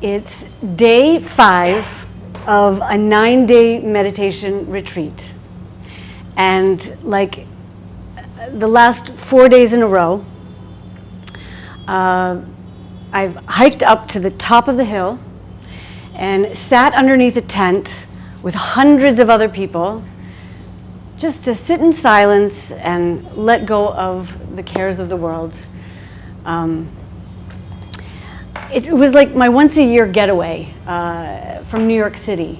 It's day 5 of a 9-day meditation retreat. And like the last 4 days in a row, I've hiked up to the top of the hill and sat underneath a tent with hundreds of other people just to sit in silence and let go of the cares of the world. It was like my once-a-year getaway from New York City.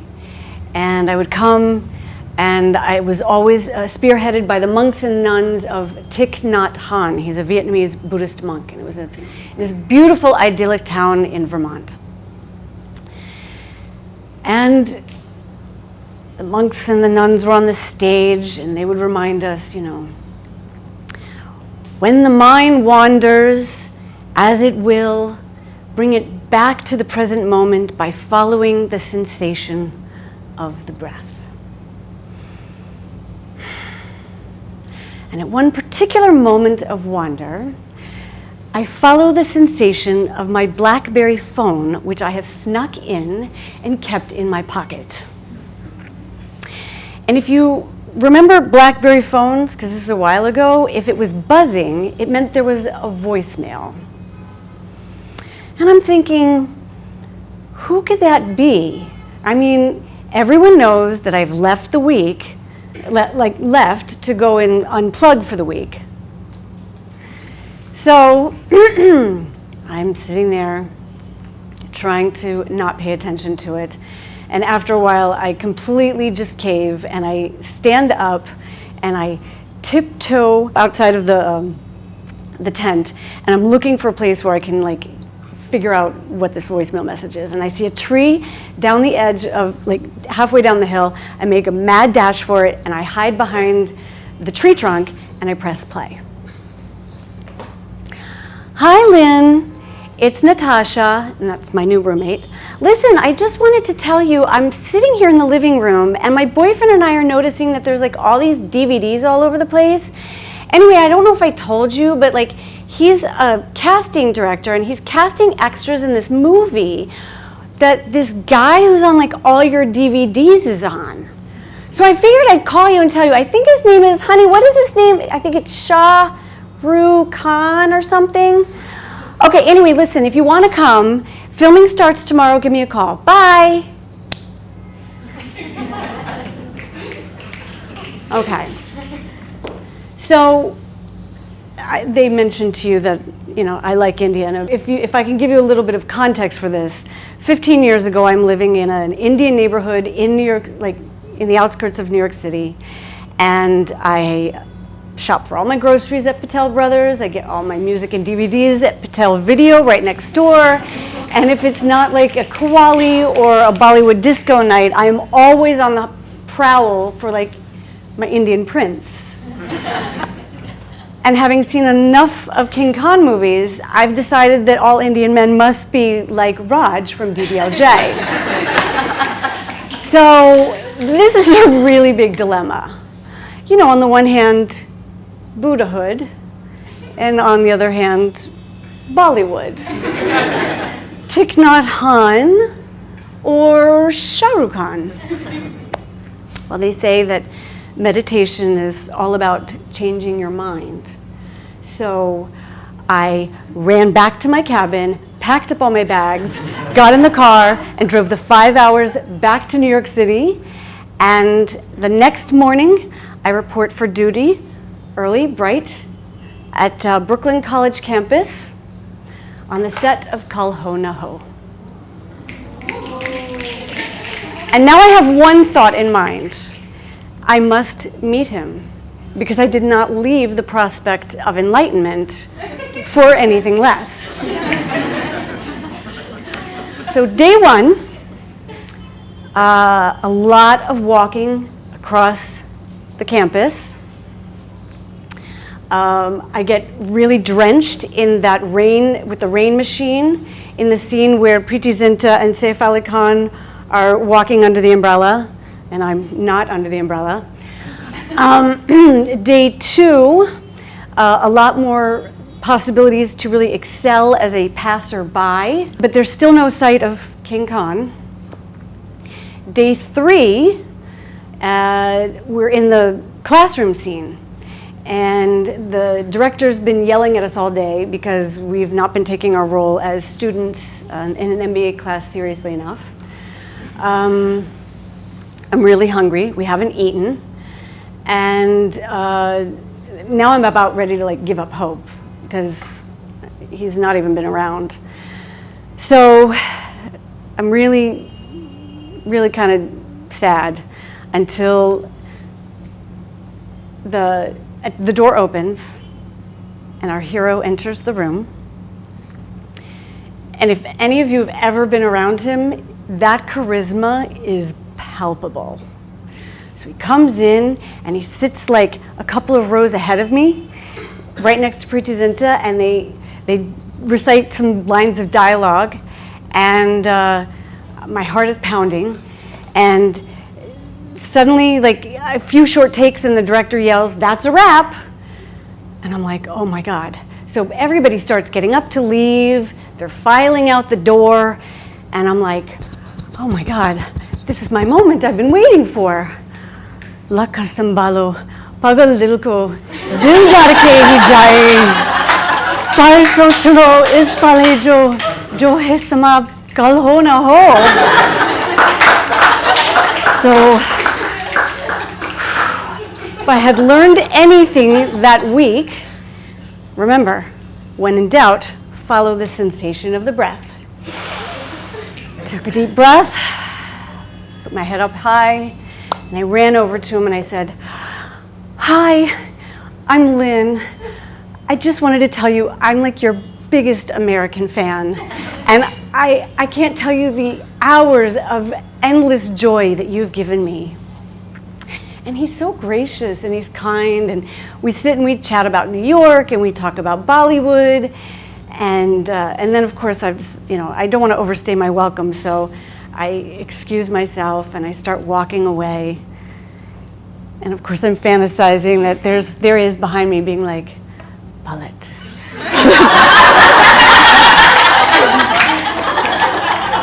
And I would come, and I was always spearheaded by the monks and nuns of Thich Nhat Hanh. He's a Vietnamese Buddhist monk, and it was this beautiful, idyllic town in Vermont. And the monks and the nuns were on the stage, and they would remind us, when the mind wanders, as it will, bring it back to the present moment by following the sensation of the breath. And at one particular moment of wander, I follow the sensation of my BlackBerry phone, which I have snuck in and kept in my pocket. And if you remember BlackBerry phones, because this is a while ago, if it was buzzing, it meant there was a voicemail. And I'm thinking, who could that be? I mean, everyone knows that I've left the week, left to go and unplug for the week. So I'm sitting there trying to not pay attention to it. And after a while, I completely just cave, and I stand up and I tiptoe outside of the tent, and I'm looking for a place where I can figure out what this voicemail message is. And I see a tree down the edge of, halfway down the hill. I make a mad dash for it, and I hide behind the tree trunk, and I press play. Hi, Lynn. It's Natasha, and that's my new roommate. Listen, I just wanted to tell you, I'm sitting here in the living room, and my boyfriend and I are noticing that there's all these DVDs all over the place. Anyway, I don't know if I told you, but he's a casting director, and he's casting extras in this movie that this guy who's on all your DVDs is on. So I figured I'd call you and tell you. I think his name is, honey, what is his name? I think it's Shah Rukh Khan or something. Okay, anyway, listen, if you want to come, filming starts tomorrow. Give me a call. Bye. Okay. So they mentioned to you that, I like India. And if I can give you a little bit of context for this, 15 years ago, I'm living in an Indian neighborhood in New York, in the outskirts of New York City. And I shop for all my groceries at Patel Brothers. I get all my music and DVDs at Patel Video right next door. And if it's not a Qawwali or a Bollywood disco night, I'm always on the prowl for my Indian prince. And having seen enough of King Khan movies, I've decided that all Indian men must be like Raj from DDLJ. So this is a really big dilemma. On the one hand, Buddhahood, and on the other hand, Bollywood. Thich Nhat Hanh or Shah Rukh Khan. Well, they say that meditation is all about changing your mind. So I ran back to my cabin, packed up all my bags, got in the car, and drove the 5 hours back to New York City. And the next morning, I report for duty, early, bright, at Brooklyn College campus on the set of Kal Ho Na Ho. And now I have one thought in mind. I must meet him, because I did not leave the prospect of enlightenment for anything less. So day 1, a lot of walking across the campus. I get really drenched in that rain, with the rain machine, in the scene where Preeti Zinta and Saif Ali Khan are walking under the umbrella, and I'm not under the umbrella. Day 2, a lot more possibilities to really excel as a passerby, but there's still no sight of King Khan. Day 3, we're in the classroom scene. And the director's been yelling at us all day because we've not been taking our role as students in an MBA class seriously enough. I'm really hungry. We haven't eaten. And now I'm about ready to give up hope because he's not even been around. So I'm really, really kind of sad until the door opens and our hero enters the room. And if any of you have ever been around him, that charisma is palpable. So he comes in and he sits like a couple of rows ahead of me, right next to Preeti Zinta, and they recite some lines of dialogue, and my heart is pounding, and suddenly, a few short takes and the director yells, "That's a wrap!" And I'm like, oh my God. So everybody starts getting up to leave, they're filing out the door, and I'm like, oh my God, this is my moment I've been waiting for. Lakha sambalo, pagal dil ko, dil garke hi jaye, par sochlo is pale jo hai samab kal ho na ho. So, if I had learned anything that week, remember, when in doubt, follow the sensation of the breath. Took a deep breath, put my head up high, and I ran over to him and I said, "Hi, I'm Lynn. I just wanted to tell you I'm like your biggest American fan, and I can't tell you the hours of endless joy that you've given me." And he's so gracious and he's kind, and we sit and we chat about New York and we talk about Bollywood, and then of course I don't want to overstay my welcome, so I excuse myself and I start walking away, and of course I'm fantasizing that there he is behind me being like, "Bullet."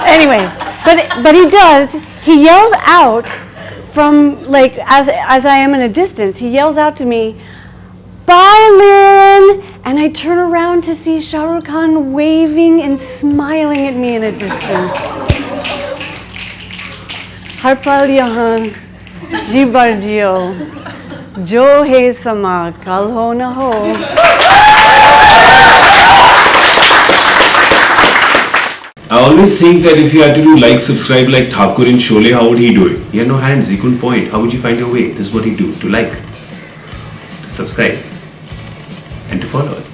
Anyway, but he does. He yells out from as I am in a distance. He yells out to me, "Bye, Lynn!" And I turn around to see Shah Rukh Khan waving and smiling at me in a distance. Har pal yahan ji bar jiyo, jo hai sama kal ho na ho. I always think that if you had to do subscribe like Thakur in Sholay, how would he do it? He had no hands, he couldn't point. How would you find your way? This is what he'd do, to subscribe, and to follow us.